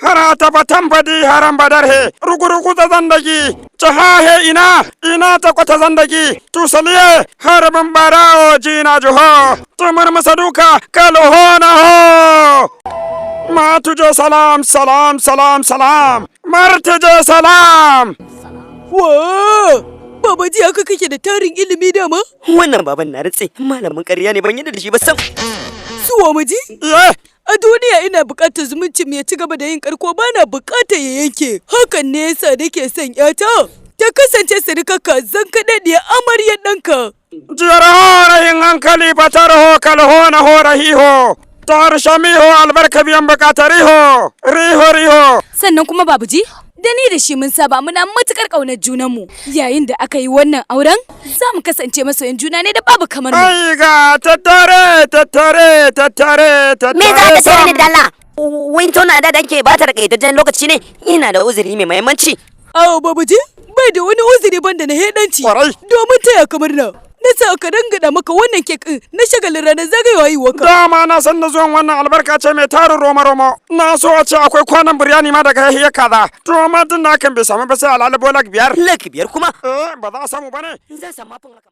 harata batan badi haram badar he rugurugu da zandagi jaha he ina ta kwata zandagi tusaliye harbin barawo jina juho tumar masaduka kalho na ho ma tuje salam martije salam. Wa babaji haka kake da tarin ilimi dama? Wannan baban na ratse malamin ƙarya ne ban yadda da shi ba sam. Suwa maji? A duniya ina buƙatar zumunci ya ci gaba da yin ƙarko bana buƙatar ya yanke. Hakan ne yasa nake son ƴata ta kasance sirikaka zan kaɗaɗiyar amaryar ɗanka. Jiyar horahin hankali ba ta raho kalho na horahiho. Tar shamiho albarka biyan buƙatariho. Riho. Sannan kuma babuji? Da ni da shi mun saba muna matukar ƙaunar junanmu. Yayin da aka yi wannan auren, za mu kasance masoyan juna ne da babu kamar mu. Ai ga tattare. Me za ka sayar ni da Allah? Wai tona da danke ba ta da ƙayyadajjen lokaci ne? Ina da uzuri mai muhimmanci. Awo babaji, bai da wani uzuri banda na hedanci. Kwarai. Domin taya kamar na. Na sa ka dangada maka wannan kek ɗin na shagalin ranar zagayewa yi waka. Dama na san da zuwan wannan albarka ce mai tarin romo. Na so a ce akwai kwanan biryani ma daga yahiyar kaza. To amma tun da hakan bai samu ba sai alalibo lak biyar. Lak biyar kuma? Ba za a samu ba ne. Zan samu